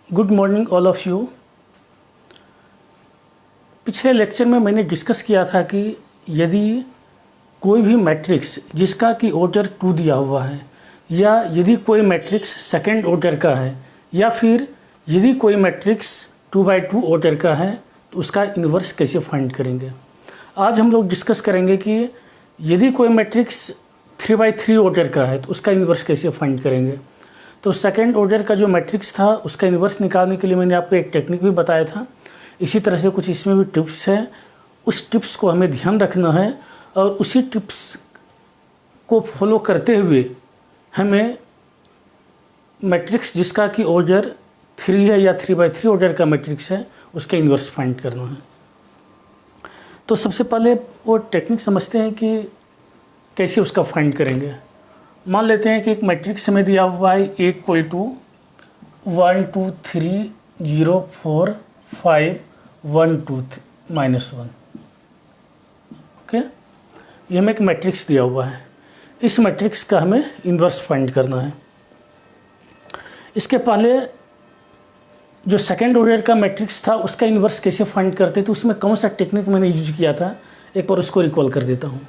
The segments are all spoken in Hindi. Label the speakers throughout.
Speaker 1: Good morning all of you. पिछले लेक्चर में मैंने डिस्कस किया था कि यदि कोई भी मैट्रिक्स जिसका कि ऑर्डर 2 दिया हुआ है, या यदि कोई मैट्रिक्स सेकंड ऑर्डर का है, या फिर यदि कोई मैट्रिक्स 2/2 ऑर्डर का है, तो उसका इन्वर्स कैसे फाइंड करेंगे। आज हम लोग डिस्कस करेंगे कि यदि कोई मैट्रिक्स 3/3 ऑर्डर का है तो उसका इन्वर्स कैसे फाइंड करेंगे। तो सेकंड ऑर्डर का जो मैट्रिक्स था उसका इन्वर्स निकालने के लिए मैंने आपको एक टेक्निक भी बताया था। इसी तरह से कुछ इसमें भी टिप्स है, उस टिप्स को हमें ध्यान रखना है और उसी टिप्स को फॉलो करते हुए हमें मैट्रिक्स जिसका कि ऑर्डर 3 है या 3/3 ऑर्डर का मैट्रिक्स है उसका इन्वर्स फाइंड करना है। तो सबसे पहले वो टेक्निक समझते हैं कि कैसे उसका फाइंड करेंगे। मान लेते हैं कि एक मैट्रिक्स हमें दिया हुआ है A = 1 2 3 0 4 5 1 2 -1। ओके, ये हमें एक मैट्रिक्स दिया हुआ है। इस मैट्रिक्स का हमें इन्वर्स फाइंड करना है। इसके पहले जो सेकेंड ऑर्डर का मैट्रिक्स था उसका इन्वर्स कैसे फाइंड करते थे, उसमें कौन सा टेक्निक मैंने यूज किया था, एक बार उसको रिकॉल कर देता हूँ।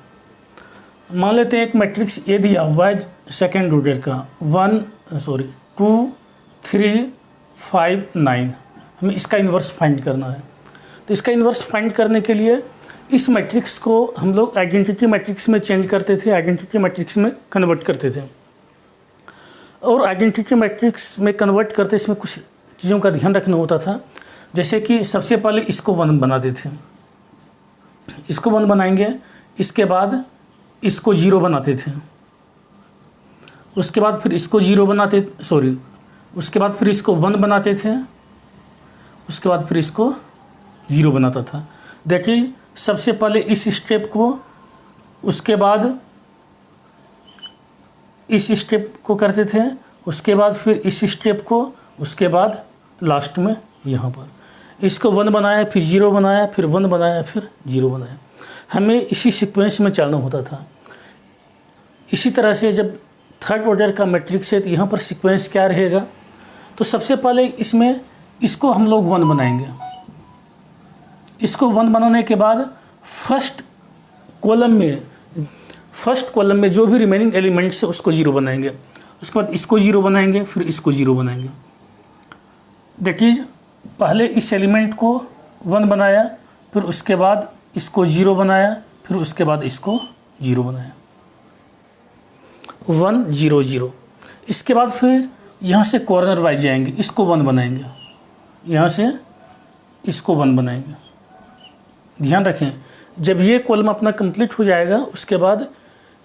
Speaker 1: मान लेते हैं एक मैट्रिक्स ए दिया हुआ है सेकेंड ऑर्डर का 2 3 5 9। हमें इसका इन्वर्स फाइंड करना है। तो इसका इन्वर्स फाइंड करने के लिए इस मैट्रिक्स को हम लोग आइडेंटिटी मैट्रिक्स में चेंज करते थे, आइडेंटिटी मैट्रिक्स में कन्वर्ट करते थे। और आइडेंटिटी मैट्रिक्स में कन्वर्ट करते इसमें कुछ चीज़ों का ध्यान रखना होता था। जैसे कि सबसे पहले इसको 1 बनाते थे, इसको 1 बनाएंगे, इसके बाद इसको 0 बनाते थे, उसके बाद फिर इसको 0 बनाते, उसके बाद फिर इसको 1 बनाते थे, उसके बाद फिर इसको 0 बनाता था। देखिए, सबसे पहले इस स्टेप को, उसके बाद इस स्टेप को करते थे, उसके बाद फिर इस स्टेप को, उसके बाद लास्ट में यहाँ पर इसको 1 बनाया, फिर 0 बनाया, फिर 1 बनाया, फिर 0 बनाया। हमें इसी सीक्वेंस में चलना होता था। इसी तरह से जब थर्ड ऑर्डर का मैट्रिक्स है तो यहाँ पर सीक्वेंस क्या रहेगा, तो सबसे पहले इसमें इसको हम लोग 1 बनाएंगे। इसको 1 बनाने के बाद फर्स्ट कॉलम में जो भी रिमेनिंग एलिमेंट्स है उसको 0 बनाएंगे, उसके बाद इसको 0 बनाएंगे, फिर इसको 0 बनाएंगे। देखिए, पहले इस एलिमेंट को 1 बनाया, फिर उसके बाद इसको 0 बनाया, फिर उसके बाद इसको 0 बनाया, 1 0 0। इसके बाद फिर यहाँ से कॉर्नर वाइज जाएंगे, इसको 1 बनाएंगे, यहाँ से इसको 1 बनाएंगे। ध्यान रखें, जब ये कॉलम अपना कंप्लीट हो जाएगा उसके बाद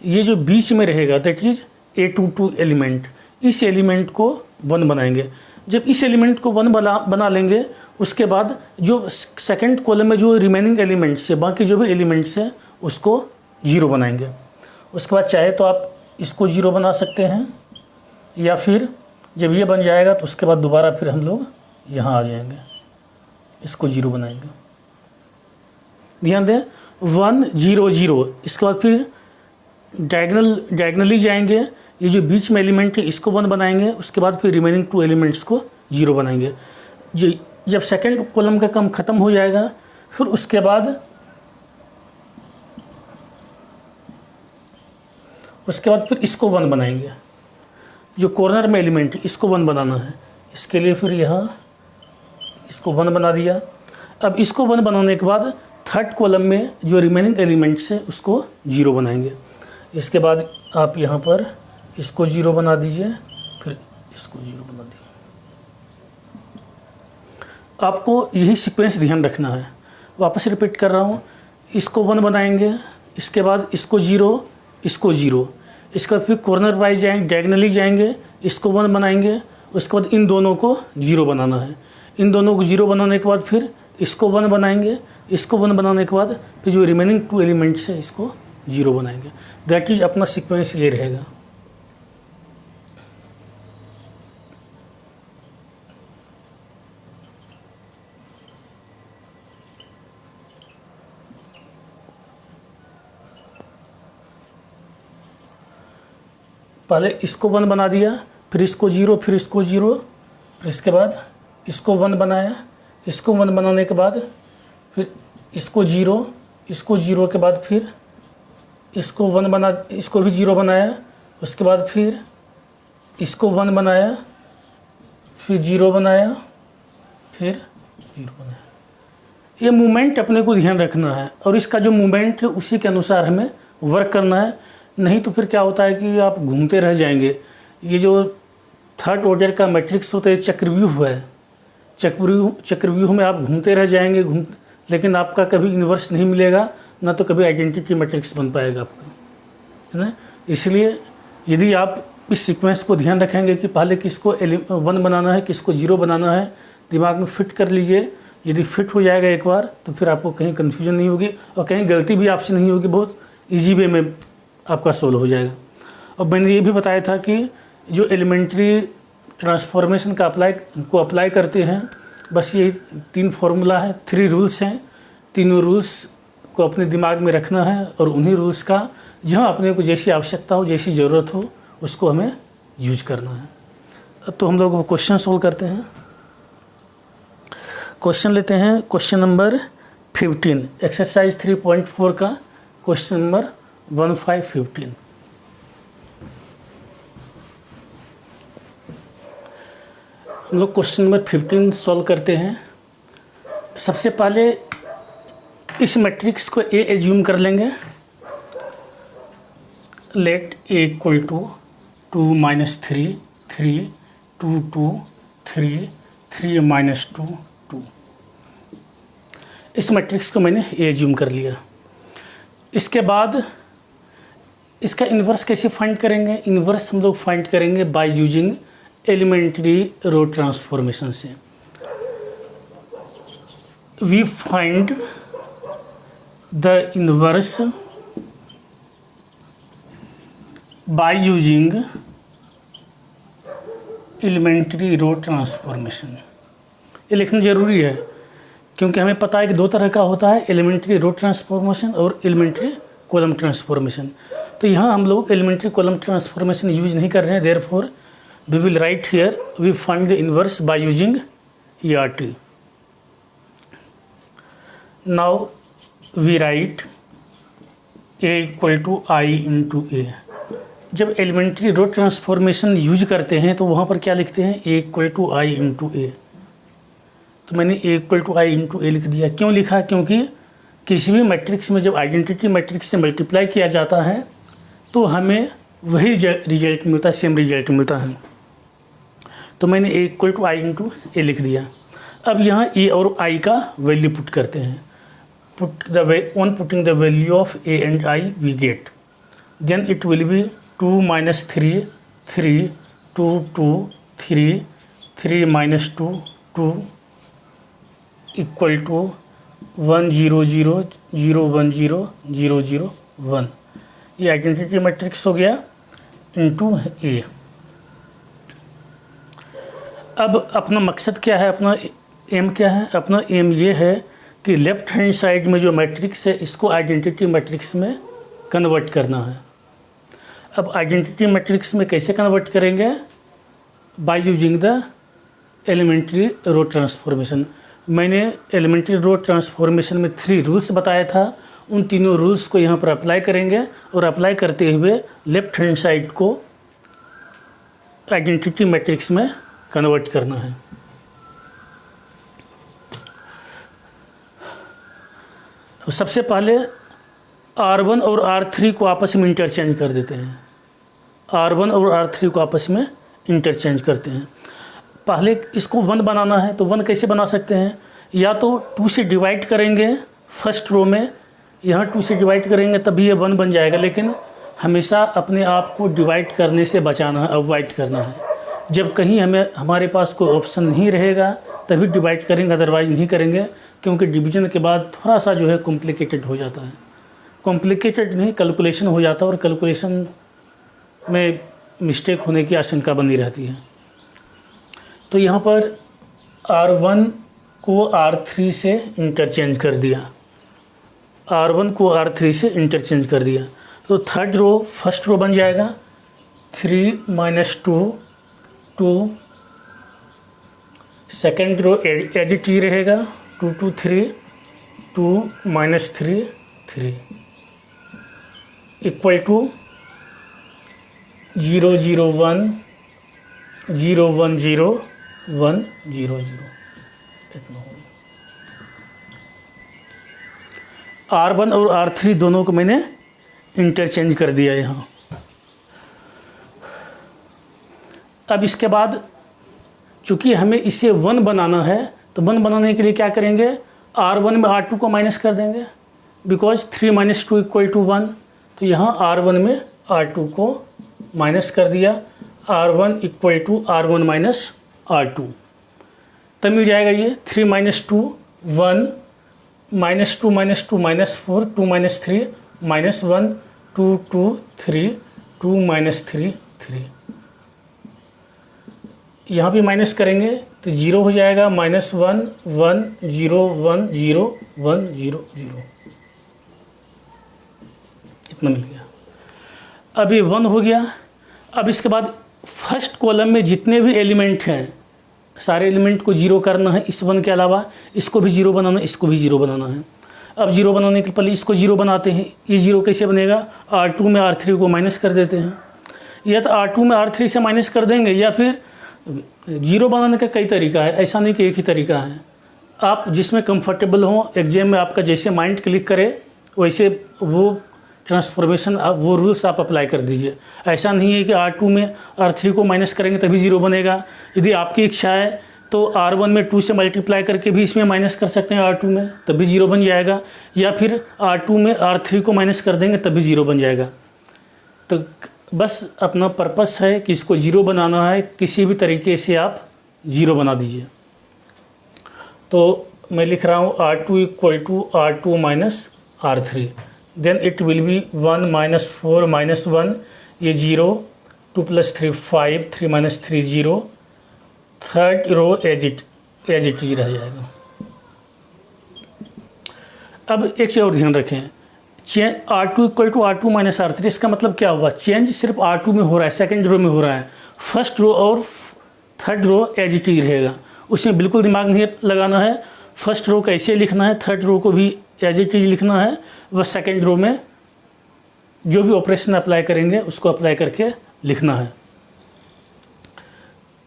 Speaker 1: ये जो बीच में रहेगा दैट इज A22 एलिमेंट, इस एलिमेंट को 1 बनाएंगे। जब इस एलिमेंट को 1 बना लेंगे उसके बाद जो सेकंड कॉलम में जो रिमेनिंग एलिमेंट्स है, बाकी जो भी एलिमेंट्स है उसको 0 बनाएंगे। उसके बाद चाहे तो आप इसको 0 बना सकते हैं, या फिर जब ये बन जाएगा तो उसके बाद दोबारा फिर हम लोग यहाँ आ जाएंगे, इसको 0 बनाएंगे। ध्यान दें, 1 0 0। इसके बाद फिर डायगनली जाएंगे, ये जो बीच में एलिमेंट है इसको 1 बनाएंगे, उसके बाद फिर रिमेनिंग 2 एलिमेंट्स को 0 बनाएंगे। जब सेकंड कॉलम का काम ख़त्म हो जाएगा फिर उसके बाद फिर इसको 1 बनाएंगे। जो कॉर्नर में एलिमेंट है इसको 1 बनाना है, इसके लिए फिर यहाँ इसको 1 बना दिया। अब इसको 1 बनाने के बाद थर्ड कॉलम में जो रिमेनिंग एलिमेंट्स है उसको 0 बनाएंगे। इसके बाद आप यहाँ पर इसको 0 बना दीजिए, फिर इसको 0 बना दीजिए। आपको यही सीक्वेंस ध्यान रखना है। वापस रिपीट कर रहा हूँ, इसको 1 बनाएंगे, इसके बाद इसको 0, इसको 0, इसका फिर कॉर्नर वाइज जाएंगे, डायगनली जाएंगे, इसको 1 बनाएंगे, उसके बाद इन दोनों को 0 बनाना है। इन दोनों को 0 बनाने के बाद फिर इसको 1 बनाएंगे, इसको 1 बनाने के बाद फिर जो रिमेनिंग 2 एलिमेंट्स है इसको 0 बनाएंगे। दैट इज अपना सीक्वेंस ये रहेगा। पहले इसको 1 बना दिया, फिर इसको 0, फिर इसको 0, फिर इसके बाद इसको 1 बनाया, इसको 1 बनाने के बाद फिर इसको 0 के बाद फिर इसको 1 बना, इसको भी 0 बनाया, उसके बाद फिर इसको 1 बनाया, फिर 0 बनाया, फिर 0 बनाया। ये मूवमेंट अपने को ध्यान रखना है और इसका जो मूवमेंट है उसी के अनुसार हमें वर्क करना है। नहीं तो फिर क्या होता है कि आप घूमते रह जाएंगे। ये जो थर्ड ऑर्डर का मैट्रिक्स होता है चक्रव्यूह है, चक्रव्यूह में आप घूमते रह जाएंगे, लेकिन आपका कभी इन्वर्स नहीं मिलेगा, ना तो कभी आइडेंटिटी मैट्रिक्स बन पाएगा आपका, है ना। इसलिए यदि आप इस सीक्वेंस को ध्यान रखेंगे कि पहले किसको 1 बनाना है, किसको 0 बनाना है, दिमाग में फिट कर लीजिए। यदि फिट हो जाएगा एक बार तो फिर आपको कहीं कन्फ्यूजन नहीं होगी और कहीं गलती भी आपसे नहीं होगी, बहुत ईजी वे में आपका सोल्व हो जाएगा। और मैंने ये भी बताया था कि जो एलिमेंट्री ट्रांसफॉर्मेशन का अप्लाई करते हैं, बस ये 3 फॉर्मूला है, 3 रूल्स हैं। तीनों रूल्स को अपने दिमाग में रखना है और उन्हीं रूल्स का जहाँ अपने को जैसी आवश्यकता हो, जैसी ज़रूरत हो, उसको हमें यूज करना है। तो हम लोग क्वेश्चन सोल्व करते हैं। क्वेश्चन लेते हैं क्वेश्चन नंबर 15, एक्सरसाइज 3.4 का क्वेश्चन नंबर 1515। हम लोग क्वेश्चन नंबर 15 सॉल्व करते हैं। सबसे पहले इस मैट्रिक्स को ए एज्यूम कर लेंगे। Let A equal to 2 - 3 3 2 2 3 3 - 2 2। इस मैट्रिक्स को मैंने ए एज्यूम कर लिया। इसके बाद इसका इन्वर्स कैसे फाइंड करेंगे? इन्वर्स हम लोग फाइंड करेंगे by using elementary row transformation से। We find the inverse by using elementary row transformation. ये लिखना ज़रूरी है क्योंकि हमें पता है कि 2 तरह का होता है, एलिमेंट्री रो ट्रांसफॉर्मेशन और एलिमेंट्री कॉलम ट्रांसफॉर्मेशन। तो यहाँ हम लोग एलिमेंट्री कॉलम ट्रांसफॉर्मेशन यूज नहीं कर रहे हैं, therefore we will write here we find the inverse by using ERT। Now we write A equal to I into A। जब एलिमेंट्री रो ट्रांसफॉर्मेशन यूज करते हैं तो वहाँ पर क्या लिखते हैं? A equal to I into A। तो मैंने A equal to I into A लिख दिया। क्यों लिखा? क्योंकि किसी भी मैट्रिक्स में जब आइडेंटिटी मैट्रिक्स से मल्टीप्लाई किया जाता है तो हमें वही रिजल्ट मिलता है, सेम रिजल्ट मिलता है। तो मैंने A equal to I into A लिख दिया। अब यहाँ A और I का वैल्यू पुट करते हैं। On putting the value of A and I we get, then it will be 2 - 3 3 2 2 3 3 - 2 2 equal to 1 0 0 0 1 0 0 0 1। ये आइडेंटिटी मैट्रिक्स हो गया इंटू A। अब अपना मकसद क्या है, अपना एम क्या है? अपना एम ये है कि लेफ्ट हैंड साइड में जो मैट्रिक्स है इसको आइडेंटिटी मैट्रिक्स में कन्वर्ट करना है। अब आइडेंटिटी मैट्रिक्स में कैसे कन्वर्ट करेंगे? By using the elementary row transformation. मैंने एलिमेंट्री रो ट्रांसफॉर्मेशन में 3 रूल्स बताया था, उन तीनों रूल्स को यहाँ पर अप्लाई करेंगे और अप्लाई करते हुए लेफ्ट हैंड साइड को आइडेंटिटी मैट्रिक्स में कन्वर्ट करना है। सबसे पहले R1 और R3 को आपस में इंटरचेंज कर देते हैं। R1 और R3 को आपस में इंटरचेंज करते हैं। पहले इसको 1 बनाना है तो 1 कैसे बना सकते हैं? या तो 2 से डिवाइड करेंगे फर्स्ट रो में, यहाँ 2 से डिवाइड करेंगे तभी ये 1 बन जाएगा, लेकिन हमेशा अपने आप को डिवाइड करने से बचाना है, अवॉइड करना है। जब कहीं हमारे पास कोई ऑप्शन नहीं रहेगा तभी डिवाइड करेंगे, अदरवाइज नहीं करेंगे, क्योंकि डिवीजन के बाद थोड़ा सा जो है कॉम्प्लिकेटेड हो जाता है। कॉम्प्लिकेटेड नहीं, कैलकुलेशन हो जाता है और कैलकुलेशन में मिस्टेक होने की आशंका बनी रहती है। तो यहाँ पर R1 को R3 से इंटरचेंज कर दिया, R1 को R3 से इंटरचेंज कर दिया, तो थर्ड रो फर्स्ट रो बन जाएगा 3 - 2 2 second row as it is रहेगा 2 2 3 2 -3 3 इक्वल टू 0 0 1 0 1 0 1 0 0 इतना हो गया। R1 और R3 दोनों को मैंने इंटरचेंज कर दिया यहाँ। अब इसके बाद चूँकि हमें इसे 1 बनाना है तो 1 बनाने के लिए क्या करेंगे, R1 में R2 को माइनस कर देंगे, बिकॉज 3 - 2 = 1। तो यहाँ R1 में R2 को माइनस कर दिया, R1 = R1 - R2। तब मिल जाएगा ये 3 - 2 1 -2 -2 -4 2 - 3 -1 2 2 3 2 -3 3। यहाँ भी माइनस करेंगे तो 0 हो जाएगा, -1 1 0 1 0 1 0 0 इतना मिल गया। अब ये 1 हो गया। अब इसके बाद फर्स्ट कॉलम में जितने भी एलिमेंट हैं सारे एलिमेंट को 0 करना है। इस 1 के अलावा इसको भी 0 बनाना है, इसको भी 0 बनाना है। अब 0 बनाने के पहले इसको 0 बनाते हैं। ये 0 कैसे बनेगा, R2 में R3 को माइनस कर देते हैं। या तो R2 में R3 से माइनस कर देंगे, या फिर 0 बनाने का कई तरीका है, ऐसा नहीं कि एक ही तरीका है। आप जिसमें कंफर्टेबल हो, एग्जाम में आपका जैसे माइंड क्लिक करे वैसे वो ट्रांसफॉर्मेशन वो रूल्स आप अप्लाई कर दीजिए। ऐसा नहीं है कि R2 में R3 को माइनस करेंगे तभी 0 बनेगा। यदि आपकी इच्छा है तो R1 में 2 से मल्टीप्लाई करके भी इसमें माइनस कर सकते हैं R2 में, तभी 0 बन जाएगा। या फिर R2 में R3 को माइनस कर देंगे तभी 0 बन जाएगा। तो बस अपना पर्पस है कि इसको 0 बनाना है, किसी भी तरीके से आप 0 बना दीजिए। तो मैं लिख रहा हूँ R2 = R2 - R3, then it will be 1 - 4 - 1 ये 0 2 + 3 5 3 - 3 0। Third row as it is रह जाएगा। अब एक चीज़ और ध्यान रखें, R2 = R2 - R3 इसका मतलब क्या हुआ, चेंज सिर्फ R2 में हो रहा है, सेकंड रो में हो रहा है। फर्स्ट रो और third row as it is रहेगा, उसमें बिल्कुल दिमाग नहीं लगाना है। फर्स्ट रो कैसे लिखना है, थर्ड रो को भी एज इट इज लिखना है। वह सेकंड रो में जो भी ऑपरेशन अप्लाई करेंगे उसको अप्लाई करके लिखना है।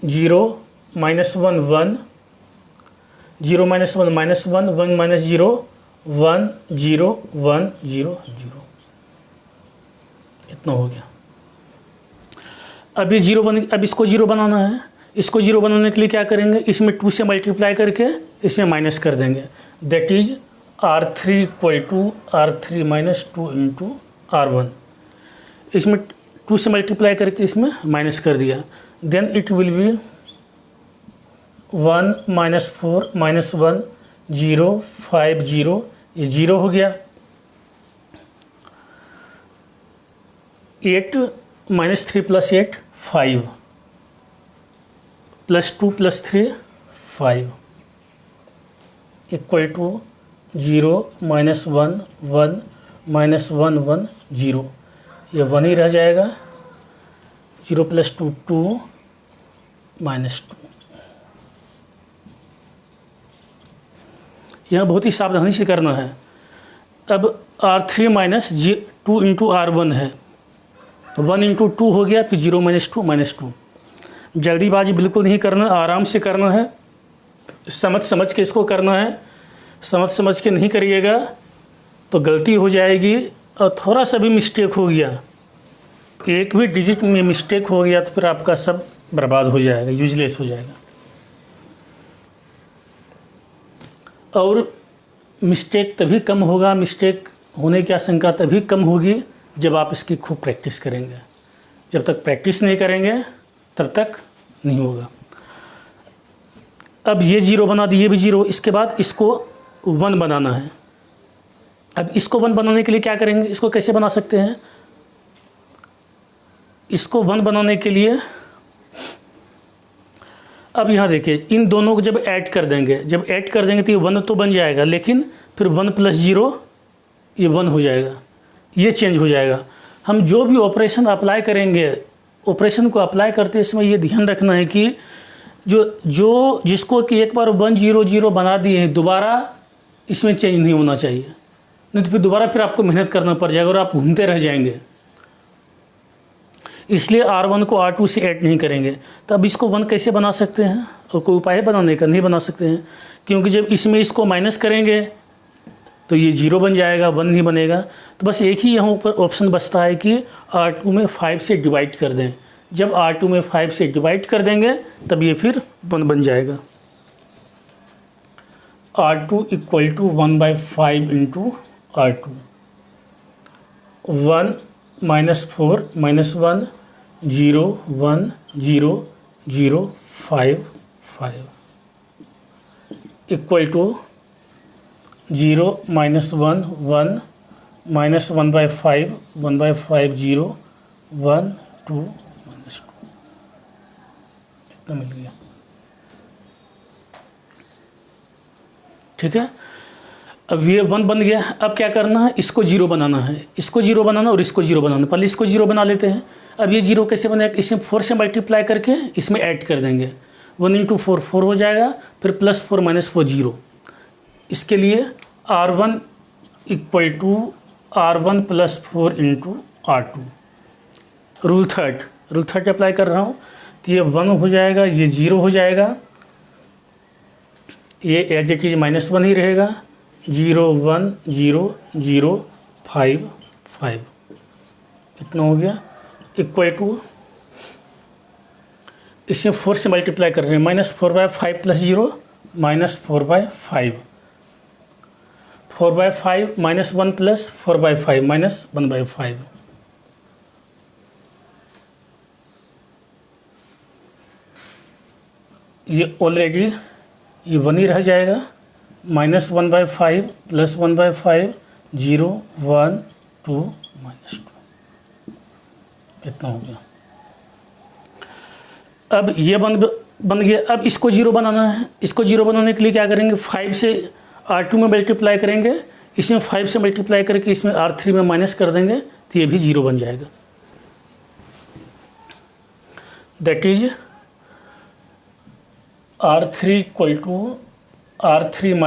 Speaker 1: 0 - 1 1 0 - 1 -1 1 -0 1 0 1 0 0 इतना हो गया। अब ये 0 अब इसको 0 बनाना है। इसको 0 बनाने के लिए क्या करेंगे, इसमें 2 से मल्टीप्लाई करके इसमें माइनस कर देंगे। That is R3 = R3 - 2 × R1। इसमें 2 से मल्टीप्लाई करके इसमें माइनस कर दिया। देन इट विल बी 1 - 4 - 1 0 5 0 ये 0 हो गया। 8 - 3 + 8 5 +2 + 3 5 इक्वल टू 0 - 1 1 1 1 0 ये 1 ही रह जाएगा। 0 + 2 2 -2। यह बहुत ही सावधानी से करना है। अब R3 - 2 × R1 है, 1 × 2 हो गया, फिर 0 - 2 -2। जल्दीबाजी बिल्कुल नहीं करना, आराम से करना है, समझ के इसको करना है। समझ के नहीं करिएगा तो गलती हो जाएगी, और थोड़ा सा भी मिस्टेक हो गया, एक भी डिजिट में मिस्टेक हो गया तो फिर आपका सब बर्बाद हो जाएगा, यूजलेस हो जाएगा। और मिस्टेक तभी कम होगा, मिस्टेक होने की आशंका तभी कम होगी जब आप इसकी खूब प्रैक्टिस करेंगे। जब तक प्रैक्टिस नहीं करेंगे तब तक नहीं होगा। अब ये 0 बना दिए, ये भी 0। इसके बाद इसको 1 बनाना है। अब इसको 1 बनाने के लिए क्या करेंगे, इसको कैसे बना सकते हैं, इसको 1 बनाने के लिए अब यहाँ देखिए, इन दोनों को जब ऐड कर देंगे, तो ये 1 तो बन जाएगा, लेकिन फिर 1 + 0 ये 1 हो जाएगा, ये चेंज हो जाएगा। हम जो भी ऑपरेशन अप्लाई करेंगे, ऑपरेशन को अप्लाई करते समय ये ध्यान रखना है कि जिसको कि एक बार 1 0 0 बना दिए हैं, दोबारा इसमें चेंज नहीं होना चाहिए, नहीं तो फिर दोबारा फिर आपको मेहनत करना पड़ जाएगा और आप घूमते रह जाएंगे। इसलिए R1 को R2 से ऐड नहीं करेंगे। तो अब इसको 1 कैसे बना सकते हैं, और कोई उपाय बनाने का? नहीं बना सकते हैं, क्योंकि जब इसमें इसको माइनस करेंगे तो ये 0 बन जाएगा, 1 नहीं बनेगा। तो बस एक ही यहाँ ऊपर ऑप्शन बचता है कि R2 में 5 से डिवाइड कर दें। जब R2 में 5 से डिवाइड कर देंगे तब ये फिर 1 बन जाएगा। R2 equal to 1/5 into R2, 1 -4 -1 0 1 0 0 5 5 equal to 0 -1 1 -1/5 1/5 0 1 2 -2, इतना मिल गया। ठीक है, अब ये 1 बन गया। अब क्या करना है, इसको 0 बनाना है, इसको 0 बनाना और इसको 0 बनाना। पहले इसको 0 बना लेते हैं। अब ये 0 कैसे बनेगा, इसमें 4 से मल्टीप्लाई करके इसमें ऐड कर देंगे। 1 × 4 4 हो जाएगा, फिर +4 -4 0। इसके लिए R1 equal to R1 + 4 × R2। Rule third apply कर रहा हूँ, तो ये 1 हो जाएगा, ये 0 हो जाएगा, ये एज इट इज -1 ही रहेगा। 0 1 0 0 5 5 इतना हो गया। इक्वल टू इसे 4 से मल्टीप्लाई कर रहे हैं, -4/5 + 0 -4/5 4/5 -1 + 4/5 -1/5। ये ऑलरेडी ये 1 ही रह जाएगा। -1/5 + 1/5 0 1 2 -2 इतना हो गया। अब ये बन गया। अब इसको 0 बनाना है। इसको 0 बनाने के लिए क्या करेंगे, 5 से R2 में मल्टीप्लाई करेंगे, इसमें 5 से मल्टीप्लाई करके इसमें R3 में माइनस कर देंगे, तो ये भी 0 बन जाएगा। That is R3 equal to R3 -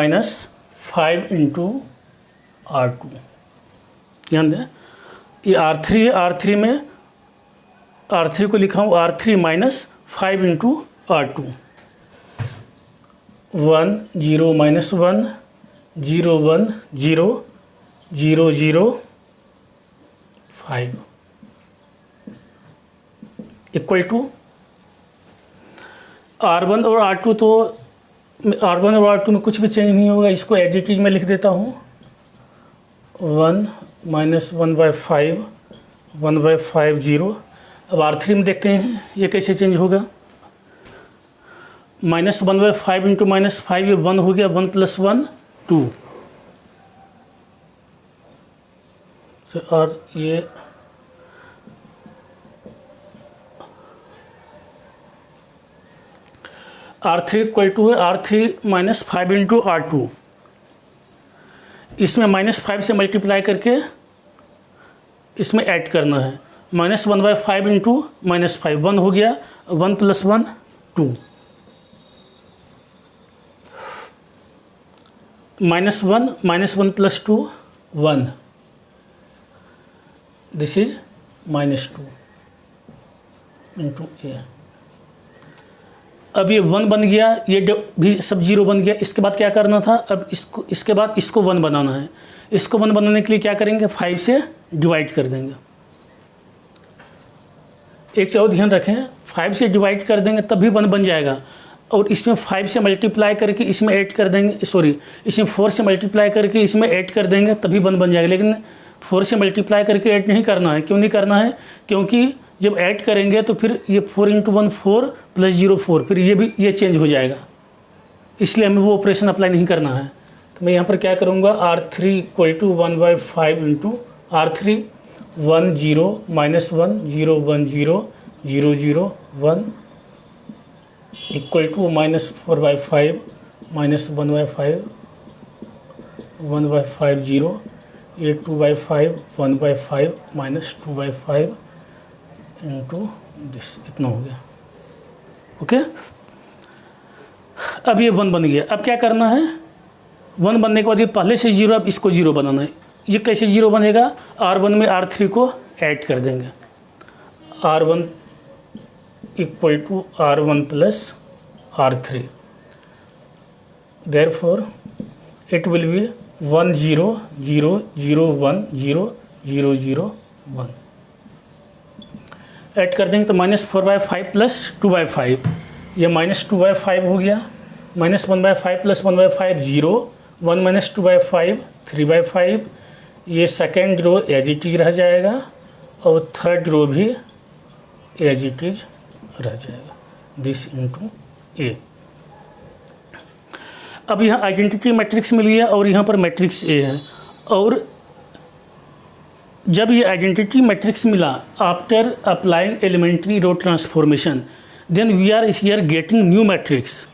Speaker 1: 5 × R2। ध्यान दें, ये R3 है, R3 में R3 को लिखा हूँ R3 - 5 × R2। 1 0 -1 0 1 0 0 0 5 equal to R1 और R2। तो R1 और R2 में कुछ भी चेंज नहीं होगा, इसको एज इट इज में लिख देता हूँ। 1 -1/5 1/5 0। अब R3 में देखते हैं ये कैसे चेंज होगा। -1/5 × -5 ये 1 हो गया, 1 + 1 2। और ये R3 इक्वल टू है R3 - 5 × R2। इसमें -5 से मल्टीप्लाई करके इसमें ऐड करना है। -1/5 × -5 1 हो गया, 1 + 1 2 -1 -1 + 2 1। This is -2 × A। अब ये 1 बन गया, ये भी सब 0 बन गया। इसके बाद क्या करना था, अब इसके बाद इसको 1 बनाना है। इसको 1 बनाने के लिए क्या करेंगे, 5 से डिवाइड कर देंगे। एक चीज़ और ध्यान रखें, 5 से डिवाइड कर देंगे तभी 1 बन जाएगा। और इसमें 5 से मल्टीप्लाई करके इसमें ऐड कर देंगे, सॉरी इसमें 4 से मल्टीप्लाई करके इसमें ऐड कर देंगे तभी 1 बन जाएगा। लेकिन 4 से मल्टीप्लाई करके ऐड नहीं करना है। क्यों नहीं करना है, क्योंकि जब ऐड करेंगे तो फिर ये 4 × 1 4 + 0 4, फिर ये चेंज हो जाएगा। इसलिए हमें वो ऑपरेशन अप्लाई नहीं करना है। तो मैं यहाँ पर क्या करूँगा, R3 equal to 1/5 × R3 1 0 -1 0 1 0 0 0 1 equal to -4/5 -1/5 1/5 0, ये 2/5 1/5 -2/5 इंटू दिस, इतना हो गया। ओके, अब ये 1 बन गया। अब क्या करना है, 1 बनने के बाद ये पहले से 0, अब इसको 0 बनाना है। ये कैसे 0 बनेगा, R1 में R3 को ऐड कर देंगे, R1 equal to R1 plus R3, therefore it will be 1 0 0 0 1 0 0 0 1। Add कर देंगे तो -4/5 प्लस 2/5, ये -2/5 हो गया, -1/5 प्लस 1/5 0, 1 - 2/5 3/5। ये second row as it is रह जाएगा और थर्ड रो भी एज इट इज रह जाएगा, दिस इंटू ए। अब यहाँ आइडेंटिटी मैट्रिक्स मिल गया और यहाँ पर मैट्रिक्स ए है। और जब ये आइडेंटिटी मैट्रिक्स मिला after applying elementary row transformation, then we are here getting new matrix.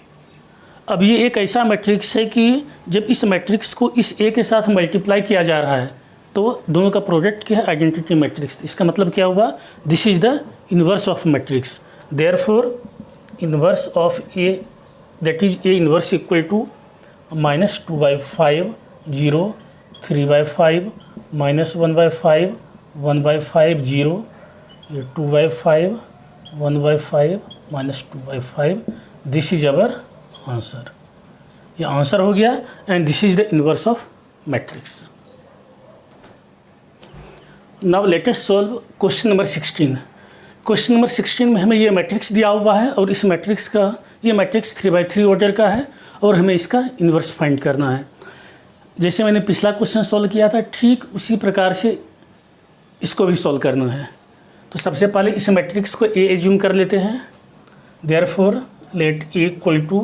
Speaker 1: अब ये एक ऐसा मैट्रिक्स है कि जब इस मैट्रिक्स को इस ए के साथ मल्टीप्लाई किया जा रहा है तो दोनों का प्रोडक्ट क्या है, आइडेंटिटी मैट्रिक्स। इसका मतलब क्या हुआ, this is the inverse of matrix, therefore inverse of A that is A inverse equal to -2/5 0 3/5 -1/5 1/5 0 2/5 1/5 -2/5। This is our answer. ये आंसर हो गया and this is the inverse of matrix. Now let us solve question number 16। Question number 16 में हमें ये मैट्रिक्स दिया हुआ है और इस मैट्रिक्स का ये मैट्रिक्स 3/3 ऑर्डर का है और हमें इसका इन्वर्स फाइंड करना है। जैसे मैंने पिछला क्वेश्चन सॉल्व किया था ठीक उसी प्रकार से इसको भी सॉल्व करना है। तो सबसे पहले इस मैट्रिक्स को ए एज्यूम कर लेते हैं, therefore let A equal to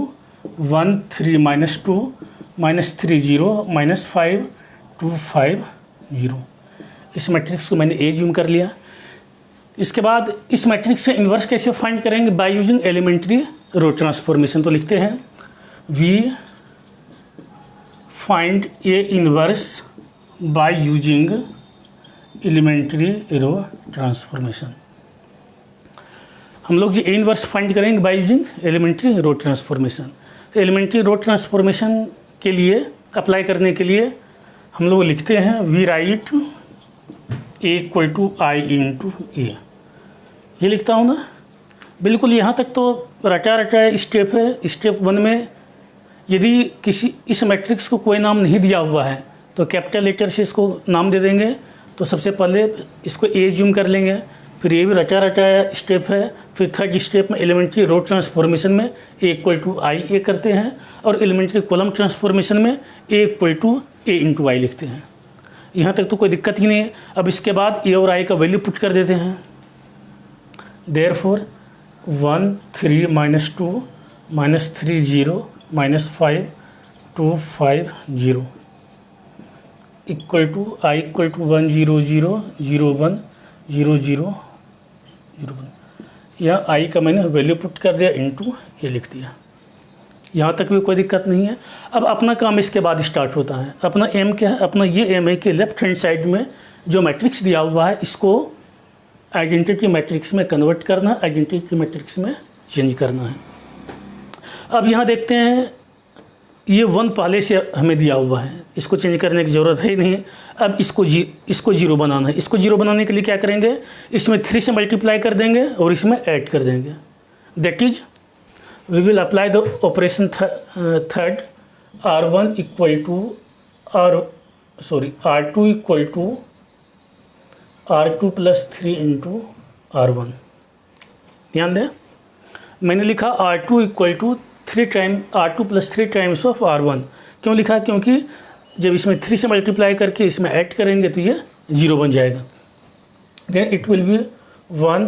Speaker 1: 1 3 -2 -3 0 -5 2 5 0। इस मैट्रिक्स को मैंने ए एज्यूम कर लिया। इसके बाद इस मैट्रिक्स से इन्वर्स कैसे फाइंड करेंगे, by using elementary row transformation. तो लिखते हैं we find A inverse by using elementary row transformation. हम लोग जो ए इन्वर्स फाइंड करेंगे by using elementary row transformation. तो एलिमेंट्री रो ट्रांसफॉर्मेशन के लिए अप्लाई करने के लिए हम लोग लिखते हैं we write A equal to I into A. ये लिखता हूँ ना, बिल्कुल यहाँ तक तो रटा रटा स्टेप है। स्टेप 1 में यदि किसी इस मैट्रिक्स को कोई नाम नहीं दिया हुआ है तो कैपिटल लेटर से इसको नाम दे देंगे। तो सबसे पहले इसको ए एज्यूम कर लेंगे, फिर ये भी रटा रटाया स्टेप है। फिर थर्ड स्टेप में एलिमेंट्री रो ट्रांसफॉर्मेशन में ए इक्वल टू आई ए करते हैं और एलिमेंट्री कॉलम ट्रांसफॉर्मेशन में ए इक्वल टू ए इंटू आई लिखते हैं। यहाँ तक तो कोई दिक्कत ही नहीं है। अब इसके बाद ए और आई का वैल्यू पुट कर देते हैं, therefore 1 3 -2 -3 0 -5 2 5 0 equal to I equal to 1 0 0 0 1 0 0 0 1। यहाँ आई का मैंने वैल्यू पुट कर दिया, इंटू ये लिख दिया। यहाँ तक भी कोई दिक्कत नहीं है। अब अपना काम इसके बाद स्टार्ट होता है। अपना एम क्या है, अपना ये एम है कि लेफ्ट हैंड साइड में जो मैट्रिक्स दिया हुआ है इसको आइडेंटिटी मैट्रिक्स में कन्वर्ट करना, आइडेंटिटी मैट्रिक्स में चेंज करना है। अब यहाँ देखते हैं ये 1 पहले से हमें दिया हुआ है, इसको चेंज करने की ज़रूरत है ही नहीं है। अब इसको 0 बनाना है। इसको 0 बनाने के लिए क्या करेंगे, इसमें 3 से मल्टीप्लाई कर देंगे और इसमें ऐड कर देंगे। That is we will apply the operation third R1 equal to R2 equal to R2 plus 3 into R1। ध्यान दें, मैंने लिखा R2 equal to R2 plus 3 times of R1। क्यों लिखा, क्योंकि जब इसमें 3 से मल्टीप्लाई करके इसमें ऐड करेंगे तो ये 0 बन जाएगा। देन इट विल बी 1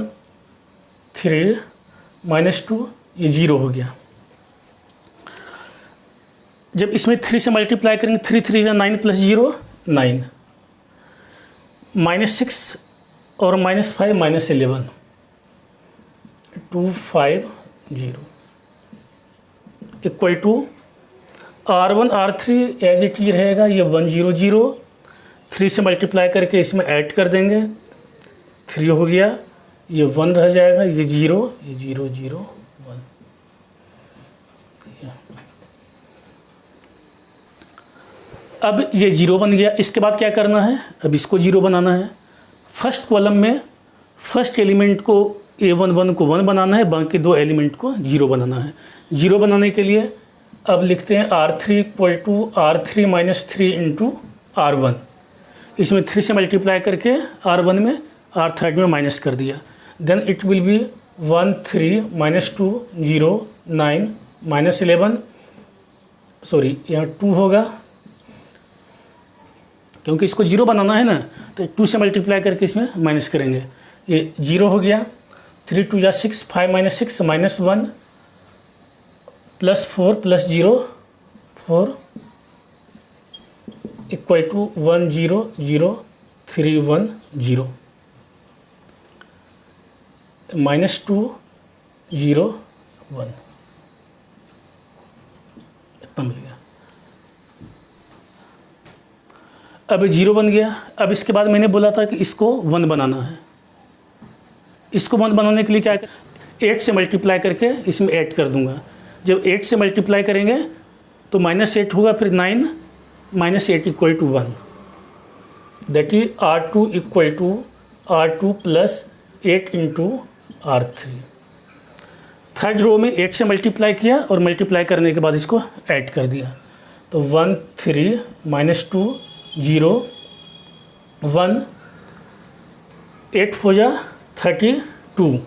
Speaker 1: 3 -2, ये 0 हो गया। जब इसमें 3 से मल्टीप्लाई करेंगे 3 3 9 प्लस 0 9 -6 और -5 -11 2 5 0 equal to R1 R3 as it is रहेगा, ये 1 0 0। 3 से मल्टीप्लाई करके इसमें ऐड कर देंगे, 3 हो गया, ये 1 रह जाएगा, ये 0 0 0 1। अब ये 0 बन गया। इसके बाद क्या करना है, अब इसको 0 बनाना है। फर्स्ट कॉलम में फर्स्ट एलिमेंट को A11 को 1 बनाना है, बाकी 2 एलिमेंट को 0 बनाना है। 0 बनाने के लिए अब लिखते हैं R3 equal to R3 minus 3 into R1। इसमें 3 से मल्टीप्लाई करके R1 में R3 में माइनस कर दिया। Then it will be 1 3 minus 2 0 9 minus 11, sorry यहाँ 2 होगा क्योंकि इसको 0 बनाना है ना, तो 2 से मल्टीप्लाई करके इसमें माइनस करेंगे। ये 0 हो गया। 3 2 जा 6, 5 minus 6 minus 1 plus 4 plus 0 4 equal to 1 0 0 3 1 0 minus 2 0 1, इतना मिल गया। अब 0 बन गया। अब इसके बाद मैंने बोला था कि इसको 1 बनाना है। इसको 1 बनाने के लिए क्या, 8 से मल्टीप्लाई करके इसमें ऐड कर दूंगा। जब 8 से मल्टीप्लाई करेंगे तो -8 होगा, फिर 9 minus 8 equal to 1, that is R2 equal to R2 plus 8 into R3। Third row में 8 से मल्टीप्लाई किया और मल्टीप्लाई करने के बाद इसको ऐड कर दिया। तो 1 3 माइनस 2 0 1 8 4 जा 32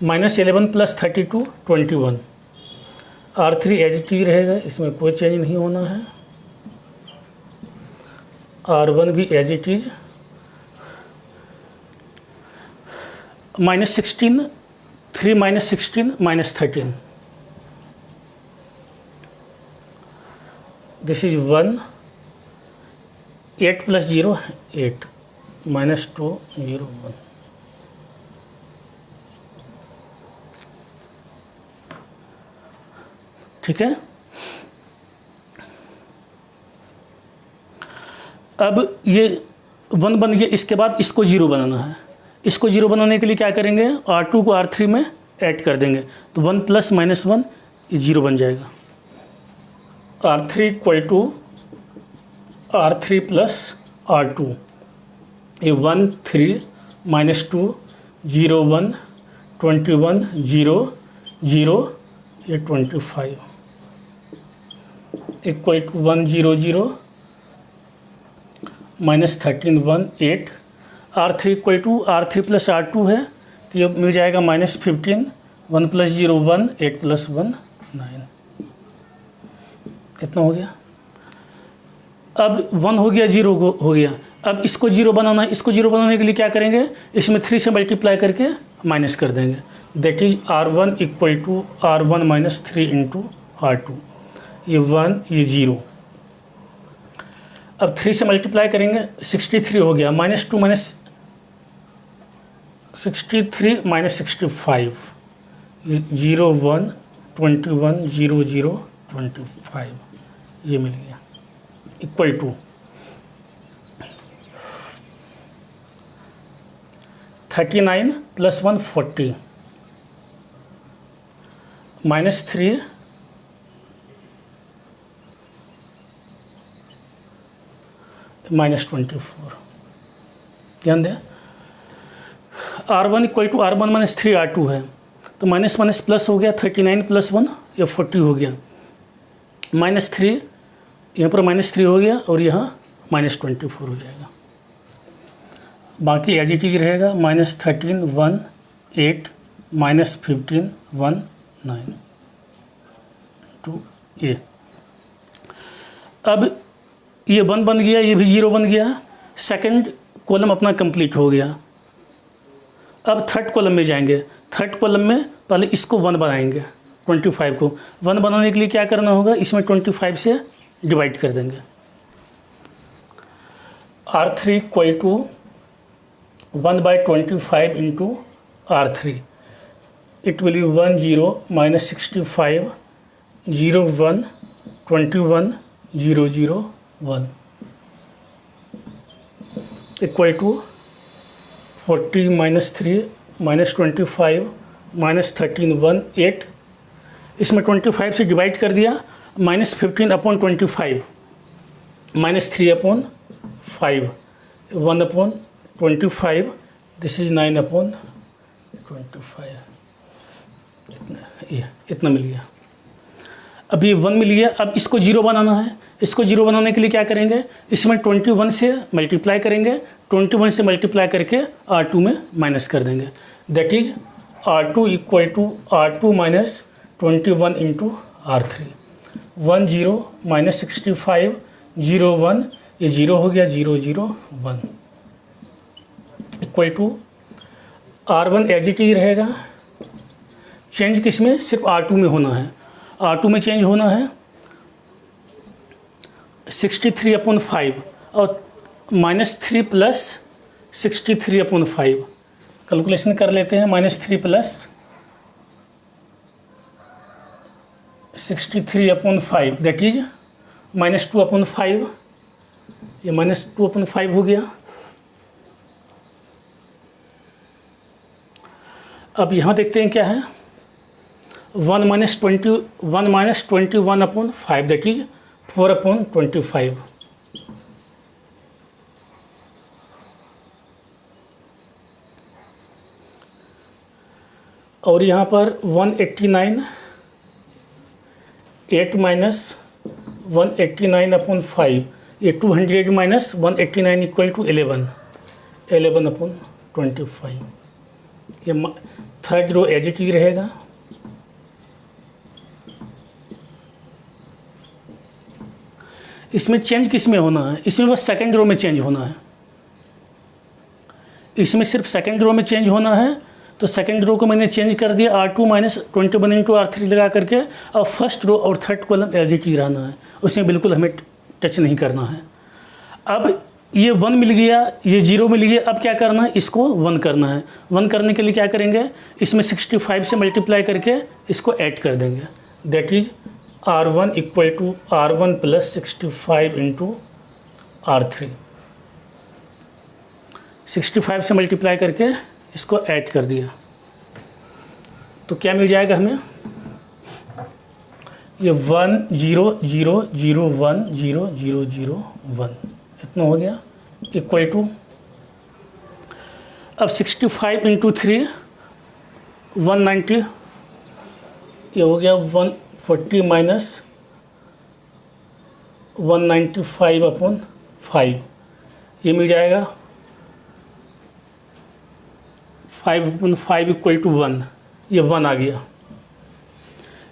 Speaker 1: minus 11 plus 32 21। R3 as it is रहेगा, इसमें कोई चेंज नहीं होना है। R1 भी as it is. -16 3 minus 16 minus 13, this is 1 8 plus 0 8 minus 2 0 1। ठीक है। अब ये 1 बन गया। इसके बाद इसको 0 बनाना है। इसको 0 बनाने के लिए क्या करेंगे, R2 को R3 में ऐड कर देंगे, तो 1 प्लस माइनस 1 ये 0 बन जाएगा। R3 equal to R3 plus R2, ये 1 3 माइनस 2 0 1 21 0 0 ये 25 equal to 1 0 0 minus 13 1 8। R3 equal to R3 plus R2 है, तो ये मिल जाएगा -15 1 प्लस 0 1 8 प्लस 1 9, इतना हो गया। अब 1 हो गया, 0 हो गया। अब इसको 0 बनाना है। इसको 0 बनाने के लिए क्या करेंगे, इसमें 3 से मल्टीप्लाई करके माइनस कर देंगे, that is R1 equal to R1 minus 3 into R2, ये 1 ये 0। अब 3 से मल्टीप्लाई करेंगे, 63 हो गया, -2 माइनस 63 माइनस 65, ये 0 1 21 0 0 25, ये मिल गया, equal to 39 plus 1 40 minus 3 minus 24। ध्यान दें, R1 equal to R1 minus 3 R2 है, तो माइनस माइनस प्लस हो गया, 39 प्लस 1 या 40 हो गया, -3 यहाँ पर -3 हो गया और यहाँ -24 हो जाएगा। बाकी एज इट इज रहेगा, -13 1 8 -15 1 9 2 ये। अब ये 1 बन गया, ये भी 0 बन गया। सेकंड कॉलम अपना कंप्लीट हो गया। अब थर्ड कॉलम में जाएंगे। थर्ड कॉलम में पहले इसको 1 बनाएंगे, 25 को 1 बनाने के लिए क्या करना होगा, इसमें 25 से डिवाइड कर देंगे। R3 equal to 1/25 into R3, it will be 1 0 -65 0 1 21 0 0 1 equal to 40 -3 -25 -13 1 8। इसमें 25 से डिवाइड कर दिया, -15 अपॉन 25 -3/5, 1/25, दिस इज 9/25, इतना मिल गया। अब ये 1 मिल गया। अब इसको 0 बनाना है। इसको 0 बनाने के लिए क्या करेंगे, इसमें 21 से मल्टीप्लाई करेंगे, 21 से मल्टीप्लाई करके R2 में माइनस कर देंगे। That is R2 equal to R2 minus 21 into R3। 1 0 minus 65 0 1, ये 0 हो गया, 0 0 1 equal to R1 as it is रहेगा। चेंज किस में, सिर्फ R2 में होना है। R2 में चेंज होना है 63/5 और -3 प्लस 63/5 कैलकुलेशन कर लेते हैं। -3 प्लस 63/5 दैट इज -2/5, ये -2/5 हो गया। अब यहाँ देखते हैं क्या है, 1 - 21/5 दैट इज 4/25। और यहाँ पर 189, 8 - 189/5, ये 200 माइनस 189 इक्वल टू 11/25। ये third row as it is रहेगा। इसमें चेंज किस में होना है, इसमें बस सेकंड रो में चेंज होना है। इसमें सिर्फ सेकंड रो में चेंज होना है, तो सेकंड रो को मैंने चेंज कर दिया R2 माइनस 21 इंटू R3 लगा करके, और फर्स्ट रो और third column as it is रहना है, उसमें बिल्कुल हमें टच नहीं करना है। अब ये 1 मिल गया, ये 0 मिल गया। अब क्या करना है, इसको 1 करना है। 1 करने के लिए क्या करेंगे, इसमें 65 से मल्टीप्लाई करके इसको ऐड कर देंगे। That is R1 equal to R1 plus 65 into R3। 65 से मल्टीप्लाई करके इसको ऐड कर दिया, तो क्या मिल जाएगा हमें, ये 1 0 0 0 1 0 0 0 1 इतना हो गया, इक्वल टू अब 65 इंटू 3 190, ये हो गया 140 माइनस 195/5, ये मिल जाएगा 5/5 इक्वल टू 1, ये 1 आ गया।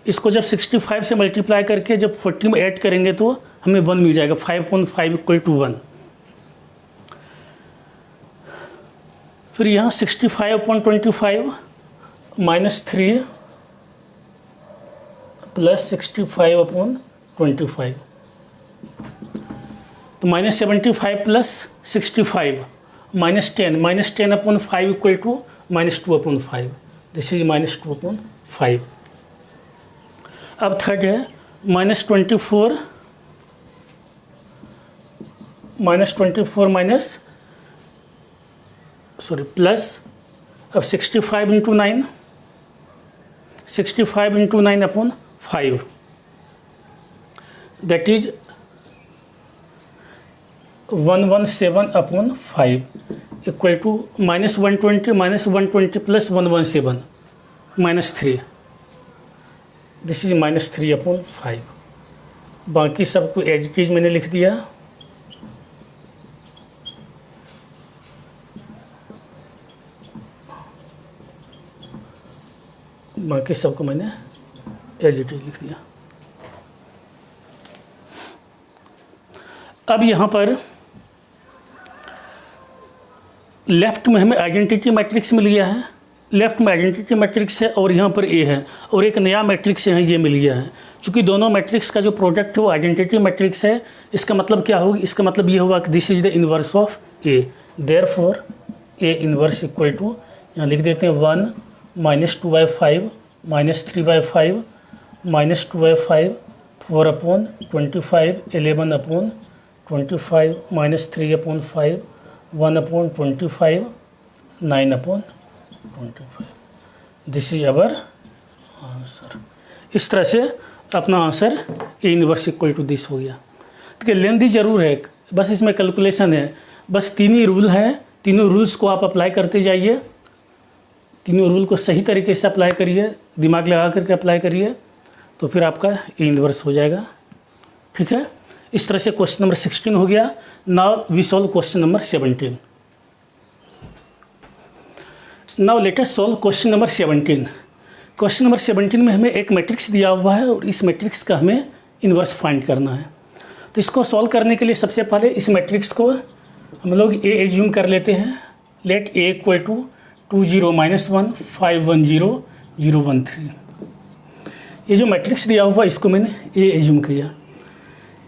Speaker 1: इसको जब 65 से मल्टीप्लाई करके जब 40 में ऐड करेंगे तो हमें 1 मिल जाएगा, 5/5 इक्वल टू 1। फिर यहाँ 65/25 -3 प्लस 65/25, तो -75 plus 65 -10/5 equal to -2/5, this is -2/5। अब थर्ड है -24 प्लस, अब 65 into 9, 65 into 9/5 that is 117/5 equal to -120 plus 117 -3, this is -3/5। बाकी सबको एज इट इज मैंने लिख दिया। बाकी सबको मैंने एज इट इज लिख दिया। अब यहाँ पर लेफ्ट में हमें आइडेंटिटी मैट्रिक्स मिल गया है, लेफ्ट में आइडेंटिटी मैट्रिक्स है और यहाँ पर ए है, और एक नया मैट्रिक्स है ये मिल गया है। क्योंकि दोनों मैट्रिक्स का जो प्रोडक्ट है वो आइडेंटिटी मैट्रिक्स है, इसका मतलब क्या होगा, इसका मतलब ये होगा कि this is the inverse of A, therefore A inverse equal to, यहाँ लिख देते हैं 1 -2/5 -3/5 -2/5 4/25 11/25 -3/5 1/25 9/25, दिस इज अवर आंसर। इस तरह से अपना answer A inverse equal to this हो गया। के लेंदी ज़रूर है, बस इसमें कैलकुलेशन है। बस तीन ही रूल हैं, तीनों रूल्स को आप अप्लाई करते जाइए, तीनों रूल को सही तरीके से अप्लाई करिए, दिमाग लगा करके अप्लाई करिए, तो फिर आपका ए इन्वर्स हो जाएगा। ठीक है, इस तरह से क्वेश्चन नंबर 16 हो गया। Now we solve question number 17। Now let us solve question number 17। Question number 17 में हमें एक मैट्रिक्स दिया हुआ है और इस मैट्रिक्स का हमें इन्वर्स फाइंड करना है। तो इसको सॉल्व करने के लिए सबसे पहले इस मैट्रिक्स को हम लोग ए एज्यूम कर लेते हैं। Let A equal to 2 0 -1 5 1 0 0 1 3। ये जो मैट्रिक्स दिया हुआ इसको मैंने ए एज्यूम किया।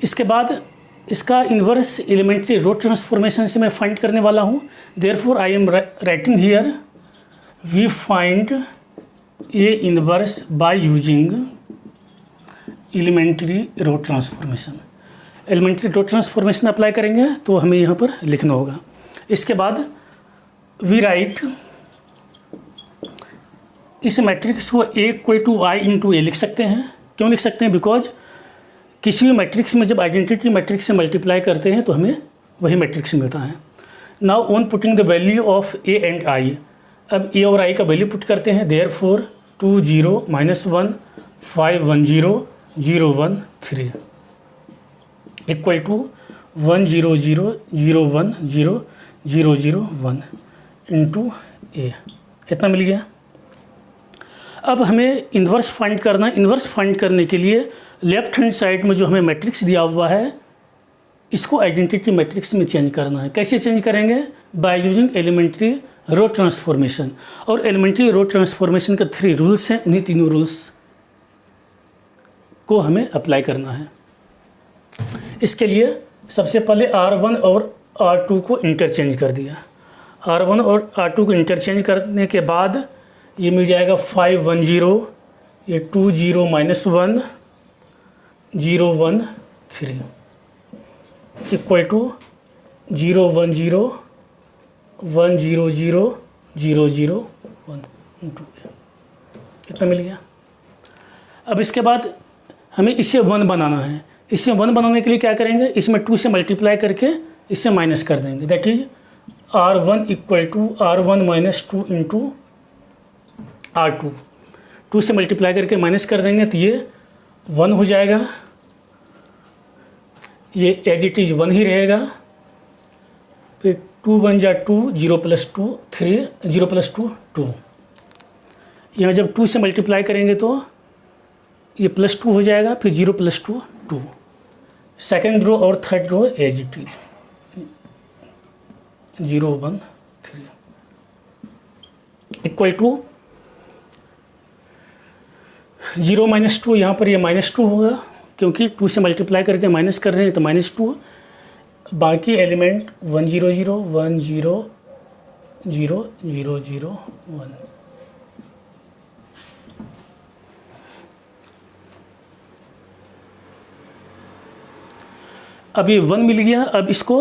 Speaker 1: इसके बाद इसका इन्वर्स एलिमेंट्री रो ट्रांसफॉर्मेशन से मैं फाइंड करने वाला हूँ। Therefore I am writing here we find A inverse by using elementary row transformation. Elementary row transformation apply करेंगे तो हमें यहाँ पर लिखना होगा। इसके बाद वी राइट इस मैट्रिक्स को ए इक्वल टू आई इंटू ए लिख सकते हैं। क्यों लिख सकते हैं? बिकॉज किसी भी मैट्रिक्स में जब आइडेंटिटी मैट्रिक्स से मल्टीप्लाई करते हैं तो हमें वही मैट्रिक्स मिलता है। Now on putting the value of A and I, अब ए और आई का वैल्यू पुट करते हैं। देयरफॉर 2 0 -1 5 1 0 0 1 3 इक्वल टू 1 0 0 0 1 0 0 0 1 इंटू ए, इतना मिल गया। अब हमें इन्वर्स फाइंड करना है। इन्वर्स फाइंड करने के लिए लेफ्ट हैंड साइड में जो हमें मैट्रिक्स दिया हुआ है इसको आइडेंटिटी मैट्रिक्स में चेंज करना है। कैसे चेंज करेंगे? By using elementary row transformation. और एलिमेंट्री रो ट्रांसफॉर्मेशन का 3 रूल्स हैं, उन्हीं तीनों रूल्स को हमें अप्लाई करना है। इसके लिए सबसे पहले R1 और R2 को इंटरचेंज कर दिया। R1 और R2 को इंटरचेंज करने के बाद ये मिल जाएगा 5 1 0, ये 2 0 -1 0 1 3 इक्वल टू 0 1 0 1 0 0 0 0 1 इंटू ए, कितना मिल गया। अब इसके बाद हमें इसे 1 बनाना है। इसे 1 बनाने के लिए क्या करेंगे? इसमें 2 से मल्टीप्लाई करके इससे माइनस कर देंगे। That is R1 equal to R1 -2 into R2। 2 से मल्टीप्लाई करके माइनस कर देंगे तो ये 1 हो जाएगा। ये एज इट इज 1 ही रहेगा। फिर 2 1 जा 2 0 + 2 3 0 + 2 2। यहाँ जब 2 से मल्टीप्लाई करेंगे तो ये +2 हो जाएगा। फिर 0 + 2 2। सेकेंड रो और third row as it is 0 1 3 equal to 0 -2। यहाँ पर ये -2 होगा क्योंकि 2 से मल्टीप्लाई करके माइनस कर रहे हैं तो -2। बाकी एलिमेंट 1 0 0 1 0 0 0 0 1। अब ये 1 मिल गया। अब इसको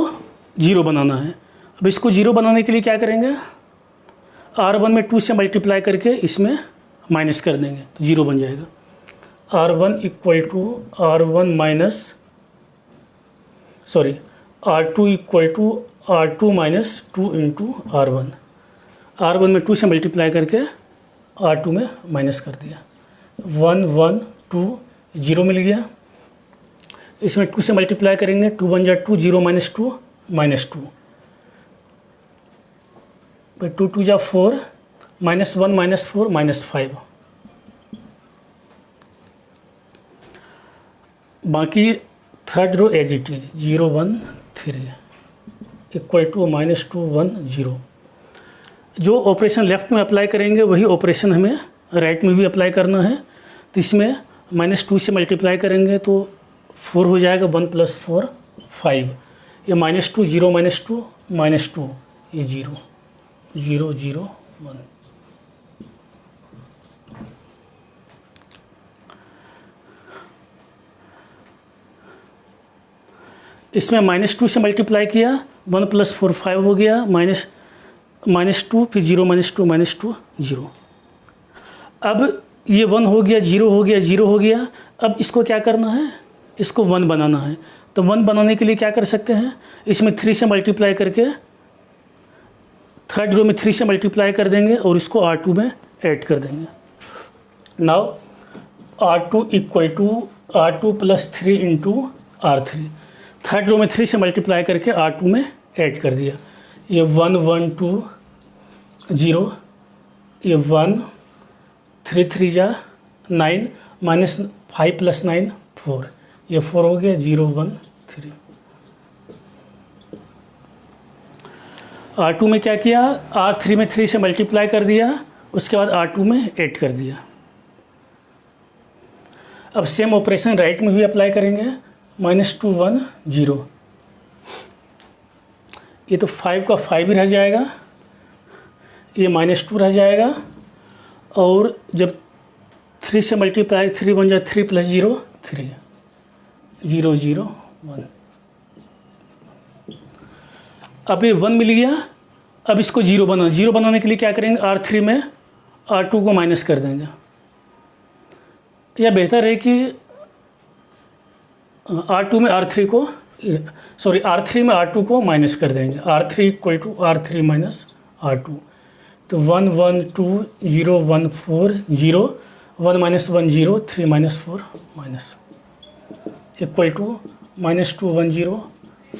Speaker 1: 0 बनाना है। अब इसको 0 बनाने के लिए क्या करेंगे? R1 में 2 से मल्टीप्लाई करके इसमें माइनस कर देंगे तो 0 बन जाएगा। R1 equal to R2 equal to R2 -2 into R1। R1 में 2 से मल्टीप्लाई करके R2 में माइनस कर दिया। 1 1 2 0 मिल गया। इसमें 2 से मल्टीप्लाई करेंगे। 2 1 जा 2 0 -2 -2। फिर 2 2 जा 4 -1 -4 -5। बाकी third row as it is 0 1 3 equal to -2 1 0। जो ऑपरेशन लेफ्ट में अप्लाई करेंगे वही ऑपरेशन हमें राइट में भी अप्लाई करना है। तो इसमें -2 से मल्टीप्लाई करेंगे तो 4 हो जाएगा। 1 + 4 5। ये -2 0 -2 -2 ये 0 0 0 1। इसमें -2 से मल्टीप्लाई किया। 1 + 4 5 हो गया। -2 फिर 0 -2 -2 0। अब ये 1 हो गया, 0 हो गया, 0 हो गया। अब इसको क्या करना है? इसको 1 बनाना है। तो 1 बनाने के लिए क्या कर सकते हैं, इसमें 3 से मल्टीप्लाई करके थर्ड रो में 3 से मल्टीप्लाई कर देंगे और इसको R2 में ऐड कर देंगे। Now R2 equal to R2 plus 3 into R3। Third row में 3 से मल्टीप्लाई करके R2 में ऐड कर दिया। ये 1 1 2 0, ये 1 3 3 जा 9 माइनस 5 प्लस 9 4, ये 4 हो गया 0 1 3। R2 में क्या किया, R3 में 3 से मल्टीप्लाई कर दिया, उसके बाद R2 में ऐड कर दिया। अब सेम ऑपरेशन राइट में भी अप्लाई करेंगे। -2 1 0, ये तो 5 का 5 ही रह जाएगा, ये -2 रह जाएगा, और जब 3 से मल्टीप्लाई 3 बन जाए 3 प्लस 0 3 0 0 1। अब ये 1 मिल गया। अब इसको 0 बनाने के लिए क्या करेंगे, R3 में R2 को माइनस कर देंगे, या बेहतर है कि R2 में R3 को R3 में R2 को माइनस कर देंगे। R3 equal to R3 minus R2, तो 1 1 2 0 1 4 0 1 minus 1 0 3 minus 4 minus equal to -2 1 0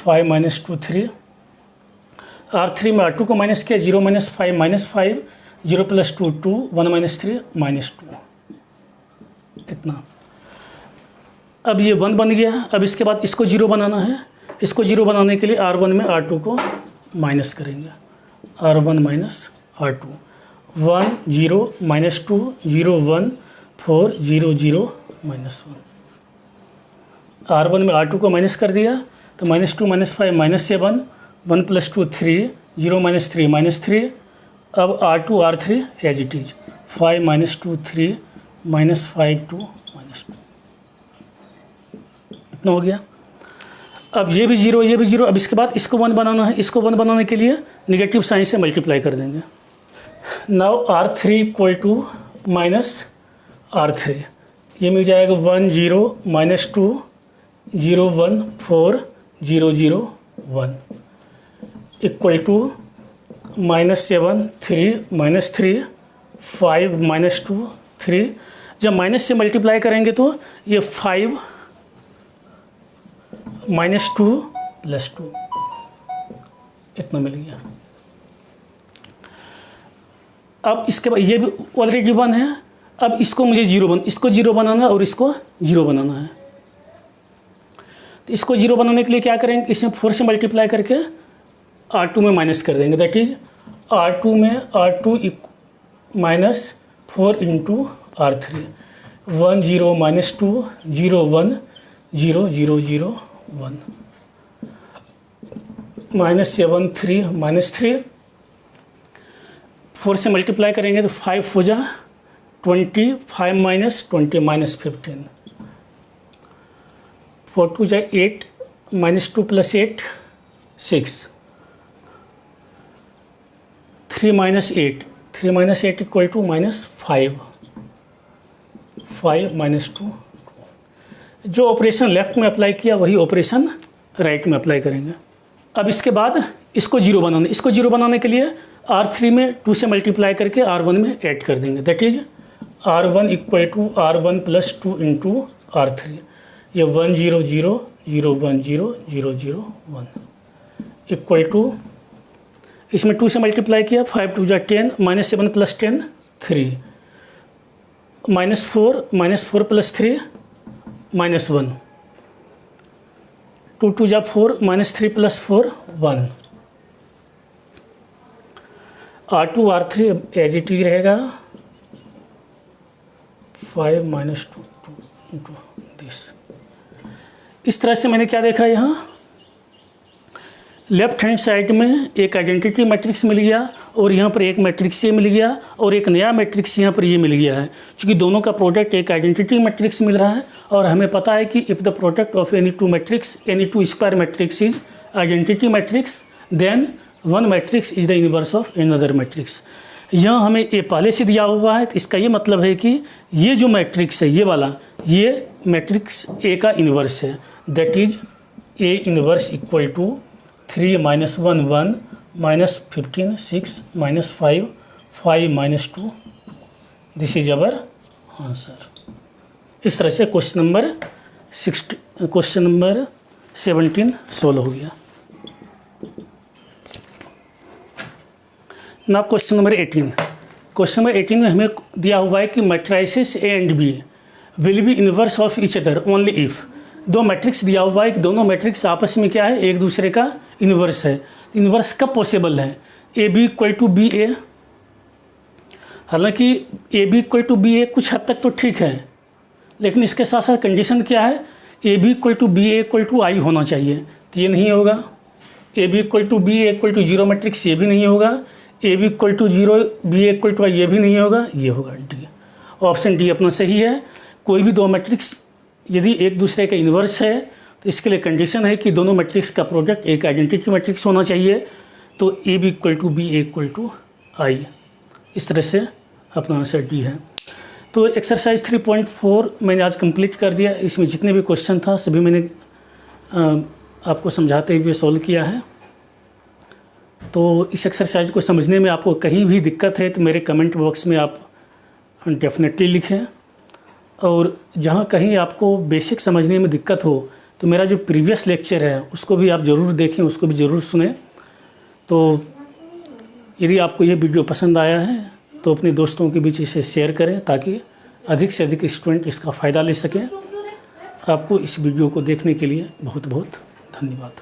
Speaker 1: 5 -2 3। R3 में R2 को माइनस किया, 0 -5 -5 0 प्लस 2 2 1 -3 -2, इतना। अब ये 1 बन गया। अब इसके बाद इसको 0 बनाना है। इसको 0 बनाने के लिए R1 में R2 को माइनस करेंगे, R1 माइनस R2, 1 0 -2 0 1 4 0 0 -1। R1 में R2 को माइनस कर दिया, तो -2 -5 -7 1 प्लस 2 3 0 -3 -3। अब R2 R3 as it is, 5 -2 3 -5 2 -2, इतना हो गया। अब ये भी 0 ये भी 0। अब इसके बाद इसको 1 बनाना है। इसको 1 बनाने के लिए निगेटिव साइन से मल्टीप्लाई कर देंगे। Now R3 equal to -R3, ये मिल जाएगा 1 0 -2 0 1 4 0 0 1 इक्वल टू -7 3 -3 5 -2 3। जब माइनस से मल्टीप्लाई करेंगे तो ये 5 -2 प्लस 2, इतना मिल गया। अब इसके बाद ये भी ऑलरेडी 1 है। अब इसको मुझे इसको 0 बनाना है और इसको 0 बनाना है। तो इसको 0 बनाने के लिए क्या करेंगे, इसमें 4 से मल्टीप्लाई करके R2 में माइनस कर देंगे। दैट इज R2 में R2 माइनस 4 इंटू R3, 1 0 -2 0 1 0 0 0 1 -7 3 -3। 4 से मल्टीप्लाई करेंगे तो 5 हो जा 20, 5 -20 -15, 4 2 जा 8 -2 प्लस 8 6, 3 -8 3 -8 इक्वल टू -5 5 -2। जो ऑपरेशन लेफ्ट में अप्लाई किया वही ऑपरेशन राइट में अप्लाई करेंगे। अब इसके बाद इसको 0 बनाना। इसको 0 बनाने के लिए R3 में 2 से मल्टीप्लाई करके R1 में ऐड कर देंगे। That is R1 equal to R1 plus 2 into R3, ये 1 0 0 0 1 0 0 0 1 इक्वल टू, इसमें 2 से मल्टीप्लाई किया, 5 2 जा 10 -7 प्लस 10 3 -4 प्लस 3 -1, 2 2 जा 4 -3 plus 4 1। R2 R3 as it is रहेगा 5 -2 इंटू दिस। इस तरह से मैंने क्या देखा, यहाँ लेफ्ट हैंड साइड में एक आइडेंटिटी मैट्रिक्स मिल गया और यहाँ पर एक मैट्रिक्स ये मिल गया और एक नया मैट्रिक्स यहाँ पर ये मिल गया है। क्योंकि दोनों का प्रोडक्ट एक आइडेंटिटी मैट्रिक्स मिल रहा है और हमें पता है कि if the product of any two matrix, any two square matrix is identity matrix, then one matrix is the inverse of another matrix. यह हमें ये पहले से दिया हुआ है, तो इसका ये मतलब है कि ये जो मैट्रिक्स है ये वाला, ये मैट्रिक्स ए का इन्वर्स है। That is A inverse equal to 3 - 1 1 -15 6 -5 5 -2, this is our answer. इस तरह से क्वेश्चन नंबर 17 सोल्व हो गया। ना क्वेश्चन नंबर 18। क्वेश्चन नंबर 18 में हमें दिया हुआ है कि matrices A and B will be inverse of each other only if. दो मैट्रिक्स दिया हुआ है कि दोनों मैट्रिक्स आपस में क्या है, एक दूसरे का इन्वर्स है। इन्वर्स कब पॉसिबल है? A B equal to B A. हालांकि A B equal to B A कुछ हद तक तो ठीक है, लेकिन इसके साथ साथ कंडीशन क्या है, A B equal to B A equal to I होना चाहिए, तो ये नहीं होगा। A B equal to B A equal to zero matrix, ये भी नहीं होगा। A B equal to zero B A equal to I, ये भी नहीं होगा। ये होगा डी। ऑप्शन डी अपना सही है। कोई भी दो मैट्रिक्स यदि एक दूसरे का इन्वर्स है तो इसके लिए कंडीशन है कि दोनों मैट्रिक्स का प्रोडक्ट एक आइडेंटिटी मैट्रिक्स होना चाहिए। तो A B equal to B A equal to I, इस तरह से अपना आंसर डी है। तो एक्सरसाइज 3.4 मैंने आज कंप्लीट कर दिया। इसमें जितने भी क्वेश्चन था सभी मैंने आपको समझाते हुए सॉल्व किया है। तो इस एक्सरसाइज को समझने में आपको कहीं भी दिक्कत है तो मेरे कमेंट बॉक्स में आप डेफिनेटली लिखें, और जहाँ कहीं आपको बेसिक समझने में दिक्कत हो तो मेरा जो प्रीवियस लेक्चर है उसको भी आप ज़रूर देखें, उसको भी ज़रूर सुनें। तो यदि आपको ये वीडियो पसंद आया है तो अपने दोस्तों के बीच इसे शेयर करें ताकि अधिक से अधिक स्टूडेंट इसका फ़ायदा ले सकें। आपको इस वीडियो को देखने के लिए बहुत बहुत धन्यवाद।